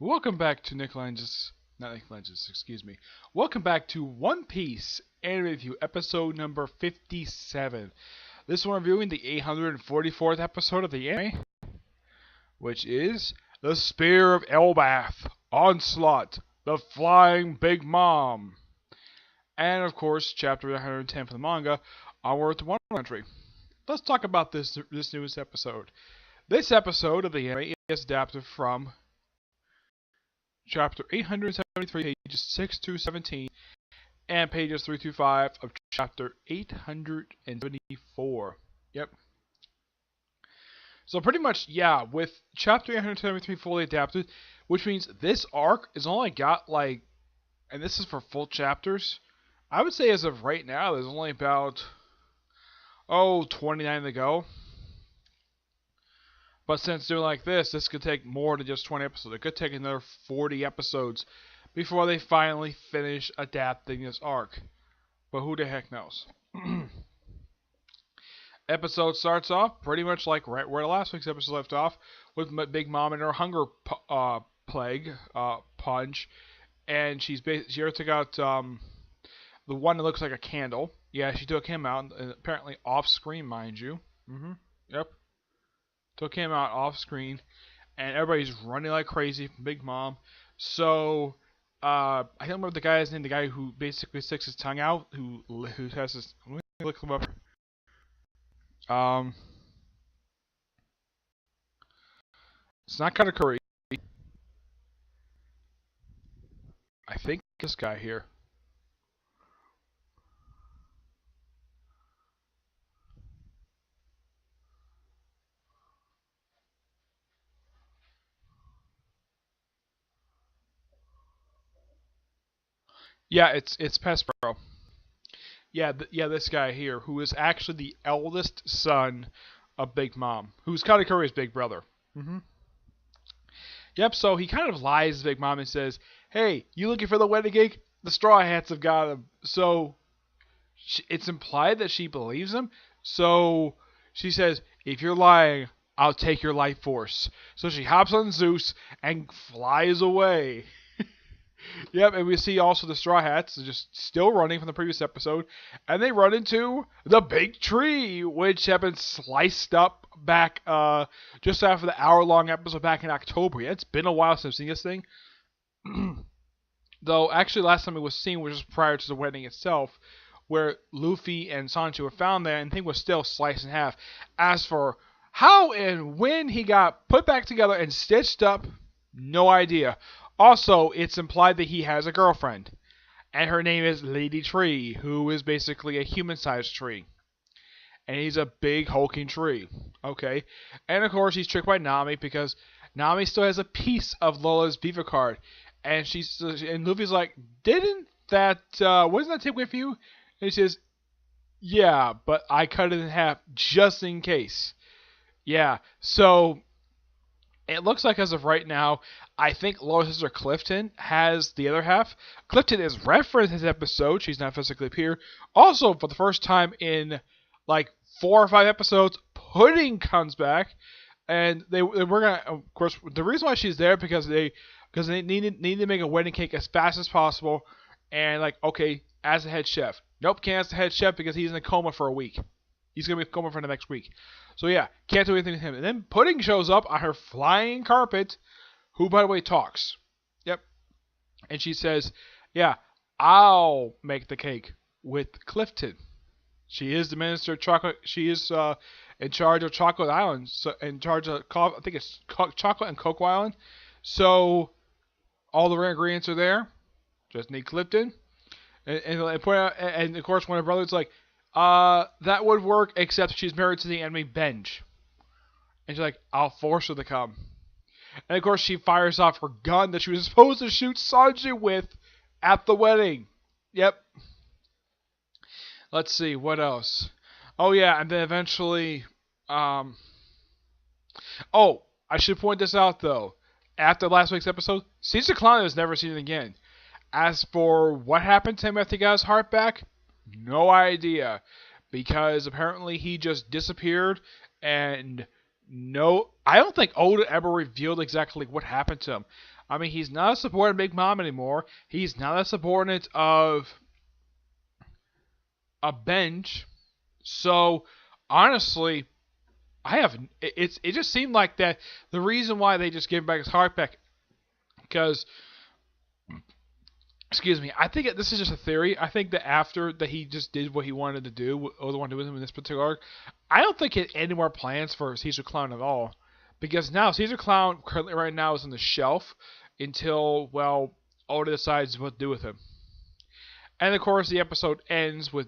Welcome back to not Nick Lange's, excuse me. Welcome back to One Piece Anime Review, episode number 57. This one reviewing the 844th episode of the anime, which is The Spear of Elbaph, Onslaught, The Flying Big Mom. And of course, chapter 110 for the manga, Onward to Wano entry. Let's talk about this newest episode. This episode of the anime is adapted from Chapter 873, pages 6 through 17, and pages 3 through 5 of Chapter 874. Yep. So pretty much, yeah, with Chapter 873 fully adapted, which means this arc is only got like, and this is for full chapters, I would say as of right now, there's only about, 29 to go. But since doing like this could take more than just 20 episodes. It could take another 40 episodes before they finally finish adapting this arc. But who the heck knows? Episode starts off pretty much like right where the last week's episode left off, with Big Mom and her hunger plague punch, and she took out the one that looks like a candle. Yeah, she took him out, apparently off screen, mind you. Yep. Took him out off screen, and everybody's running like crazy from Big Mom. So, I don't remember the guy's name, the guy who basically sticks his tongue out, who has his, let me look him up. It's not Katakuri. I think this guy here. Yeah, it's Pespero. Yeah, this guy here, who is actually the eldest son of Big Mom, who's Katakuri's big brother. Yep, so he kind of lies to Big Mom and says, "Hey, you looking for the wedding cake? The Straw Hats have got him." So it's implied that she believes him. So she says, "If you're lying, I'll take your life force." So she hops on Zeus and flies away. Yep, and we see also the Straw Hats just still running from the previous episode, and they run into the big tree, which had been sliced up back just after the hour-long episode back in October. Yeah, it's been a while since I've seen this thing. Though, actually, last time it was seen was just prior to the wedding itself, where Luffy and Sanji were found there, and the thing was still sliced in half. As for how and when he got put back together and stitched up, no idea. Also, it's implied that he has a girlfriend, and her name is Lady Tree, who is basically a human-sized tree. And he's a big, hulking tree. Okay? And of course, he's tricked by Nami, because Nami still has a piece of Lola's Viva card. And Luffy's like, wasn't that taken with you? And he says, "Yeah, but I cut it in half just in case." Yeah, so it looks like as of right now, I think Lola's sister Clifton has the other half. Clifton is referenced in this episode. She's not physically appeared. Also, for the first time in like 4 or 5 episodes, Pudding comes back, and we're gonna, of course, the reason why she's there because they needed to make a wedding cake as fast as possible, and like, okay, as the head chef. Nope, can't ask the head chef because he's in a coma for a week. He's gonna be in a coma for the next week. So yeah, can't do anything with him. And then Pudding shows up on her flying carpet, who, by the way, talks. Yep. And she says, "Yeah, I'll make the cake with Clifton." She is the minister of chocolate. She is in charge of Chocolate Island. So in charge of, I think it's Chocolate and Cocoa Island. So all the ingredients are there. Just need Clifton. And point out, and of course, one of her brothers like, that would work, except she's married to the enemy Benj. And she's like, "I'll force her to come." And of course, she fires off her gun that she was supposed to shoot Sanji with at the wedding. Yep. Let's see, what else? Oh yeah, and then eventually, I should point this out though. After last week's episode, Caesar Clown has never seen it again. As for what happened to him after he got his heart back, no idea. Because apparently he just disappeared and No, I don't think Oda ever revealed exactly what happened to him. I mean, he's not a subordinate of Big Mom anymore. He's not a subordinate of a bench. So, honestly, I have it just seemed like that the reason why they just gave him back his heart back because excuse me, I think this is just a theory. I think that after that he just did what he wanted to do, or the one to do with him in this particular arc, I don't think he had any more plans for Caesar Clown at all. Because now Caesar Clown currently right now is on the shelf until, well, Oda decides what to do with him. And of course the episode ends with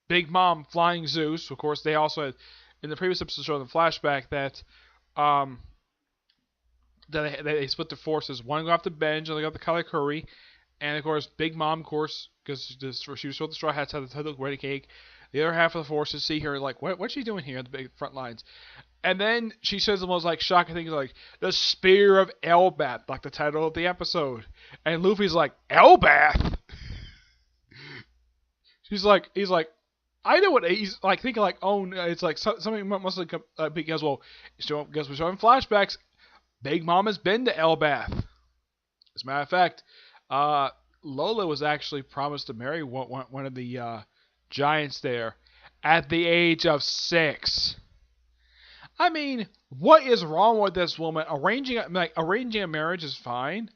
Big Mom flying Zeus. Of course they also had in the previous episode showing the flashback that they split their forces. One go off the bench, and they got the Kalikuri. And of course, Big Mom, of course, because she was told the Straw Hats had the wedding cake. The other half of the forces see her like, what's she doing here at the big front lines? And then she says the most like shocking things like the Spear of Elbaph, like the title of the episode. And Luffy's like, Elbaph? He's like, I know what he's like thinking like, oh, it's like something must have because well, because we're showing flashbacks. Big Mom has been to Elbaph. As a matter of fact, Lola was actually promised to marry one of the giants there at the age of 6. I mean, what is wrong with this woman? Arranging a marriage is fine.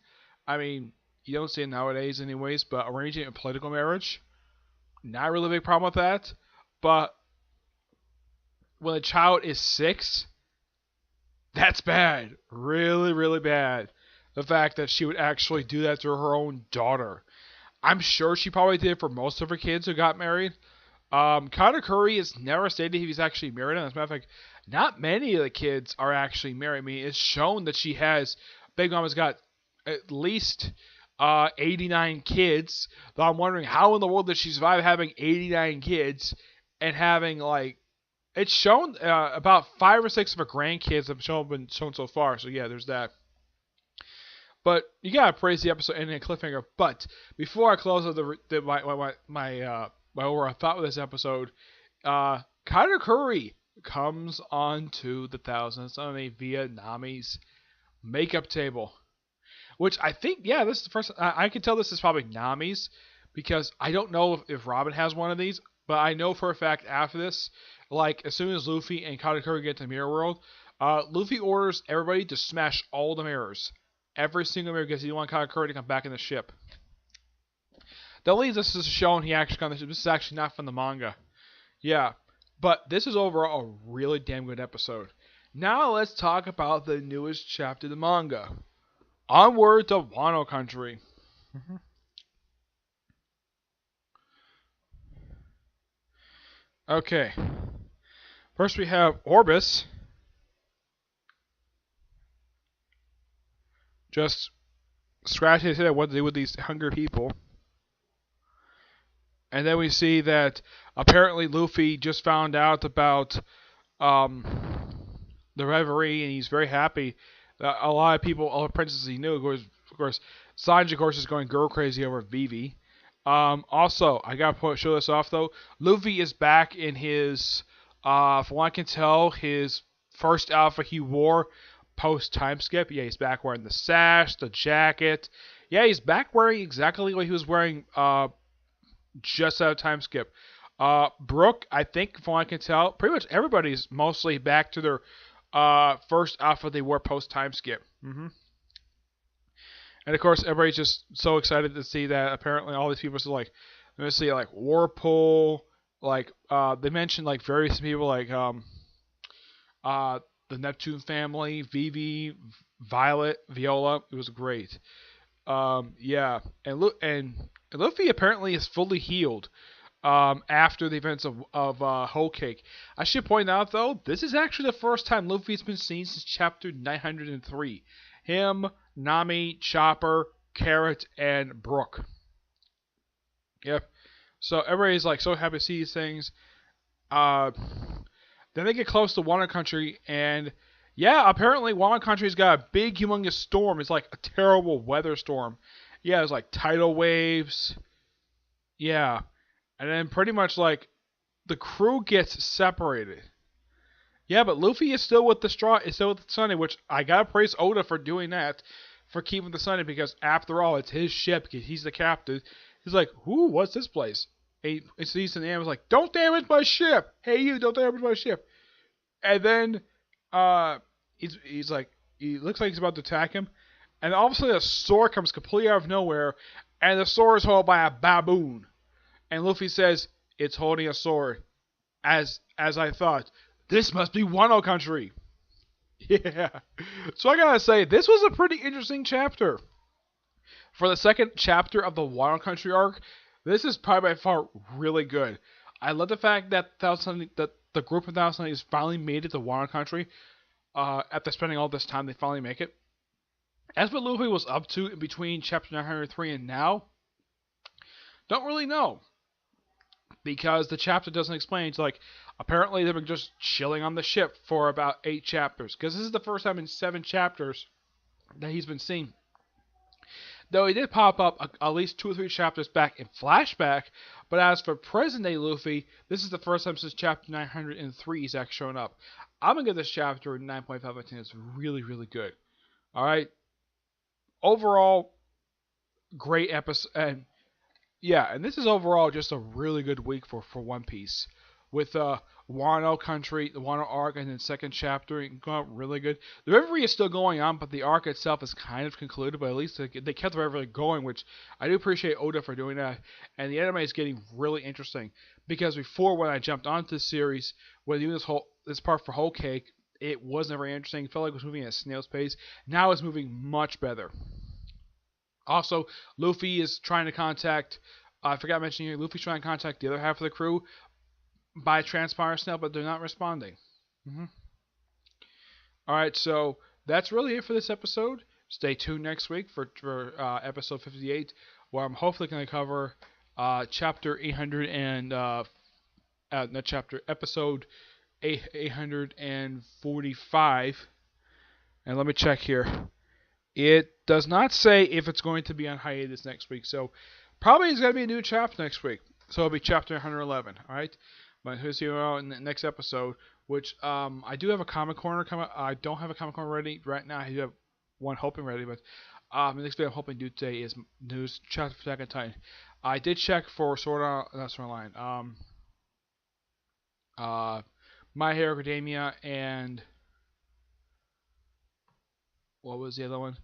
I mean, you don't see it nowadays anyways, but arranging a political marriage, not really a big problem with that. But when a child is 6, that's bad. Really, really bad. The fact that she would actually do that to her own daughter. I'm sure she probably did it for most of her kids who got married. Katakuri has never stated if he's actually married. And as a matter of fact, not many of the kids are actually married. I mean, it's shown that she has, Big Mom has got at least 89 kids. Though I'm wondering how in the world did she survive having 89 kids and having like, it's shown about 5 or 6 of her grandkids have been shown so far. So yeah, there's that. But you gotta praise the episode ending a cliffhanger. But before I close out my overall thought with this episode, Katakuri comes onto the Thousand Sunny via Nami's makeup table, which I think this is the first. I can tell this is probably Nami's because I don't know if Robin has one of these, but I know for a fact after this, like as soon as Luffy and Katakuri get to Mirror World, Luffy orders everybody to smash all the mirrors. Every single mirror because he wants Katakuri to come back in the ship. That leads us to showing he actually got the ship. This is actually not from the manga. Yeah. But this is overall a really damn good episode. Now let's talk about the newest chapter of the manga. Onward to Wano Country. Okay. First we have Orbis. Just scratch his head at what to do with these hungry people. And then we see that apparently Luffy just found out about the reverie, and he's very happy. A lot of people, all the princesses he knew, of course, Sanji, of course, is going girl crazy over Vivi. Also, I gotta show this off though. Luffy is back in his, from what I can tell, his first outfit he wore post time skip. Yeah, he's back wearing the sash, the jacket. Yeah, he's back wearing exactly what he was wearing just out of time skip. Brook, I think from what I can tell, pretty much everybody's mostly back to their first outfit they wore post time skip. And of course, everybody's just so excited to see that apparently all these people are like, let me see, like Warpool, like they mentioned like various people like the Neptune family, Vivi, Violet, Viola. It was great. Yeah, and Luffy apparently is fully healed after the events of Whole Cake. I should point out though, this is actually the first time Luffy's been seen since chapter 903. Him, Nami, Chopper, Carrot, and Brook. Yep. So everybody's like so happy to see these things. Then they get close to Wano Country, and yeah, apparently Wano Country's got a big, humongous storm. It's like a terrible weather storm. Yeah, there's like tidal waves. Yeah. And then pretty much like the crew gets separated. Yeah, but Luffy is still with the Sunny, which I gotta praise Oda for doing that, for keeping the Sunny, because after all, it's his ship, because he's the captain. He's like, "Ooh, what's this place?" He sees an animal, like, "Don't damage my ship! Hey, you, don't damage my ship!" And then, he's like, he looks like he's about to attack him, and all of a sudden a sword comes completely out of nowhere, and the sword is held by a baboon. And Luffy says, "It's holding a sword." As I thought, this must be Wano country. Yeah. So I gotta say, this was a pretty interesting chapter. For the second chapter of the Wano country arc, this is probably by far really good. I love the fact that the group of Thousand finally made it to Wano country. After spending all this time, they finally make it. As what Luffy was up to in between chapter 903 and now, don't really know. Because the chapter doesn't explain. It's like, apparently they've been just chilling on the ship for about 8 chapters. Because this is the first time in 7 chapters that he's been seen. Though he did pop up at least 2 or 3 chapters back in flashback. But as for present day Luffy, this is the first time since chapter 903 he's actually shown up. I'm going to give this chapter a 9.5 out of 10. It's really, really good. Alright. Overall, great episode. And yeah, and this is overall just a really good week for One Piece. With Wano Country, the Wano arc, and then second chapter, going out really good. The reverie is still going on, but the arc itself is kind of concluded, but at least they kept the reverie going, which I do appreciate Oda for doing that. And the anime is getting really interesting, because before, when I jumped onto this series, when doing this part for Whole Cake, it wasn't very interesting. It felt like it was moving at a snail's pace. Now it's moving much better. Also, Luffy is trying to contact, I forgot to mention here, Luffy's trying to contact the other half of the crew by Transpire Snail, but they're not responding. Alright, so that's really it for this episode. Stay tuned next week for episode 58, where I'm hopefully going to cover chapter 800 and, not chapter, episode 845. And let me check here. It does not say if it's going to be on hiatus next week, so probably it's going to be a new chapter next week. So it'll be chapter 111, alright? But here's you in the next episode, which I do have a comic corner coming. I don't have a comic corner ready right now. I do have one hoping ready, but the next video I'm hoping to do today is news chapter for Attack on Titan. I did check for My Hero Academia and what was the other one?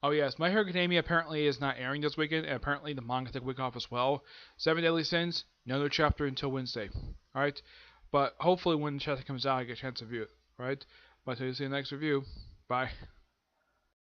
Oh yes, My Hero Academia apparently is not airing this weekend, and apparently the manga took a week off as well. 7 Deadly Sins, no new chapter until Wednesday. Alright? But hopefully when the chapter comes out I get a chance to view it. Alright? But until you see the next review. Bye.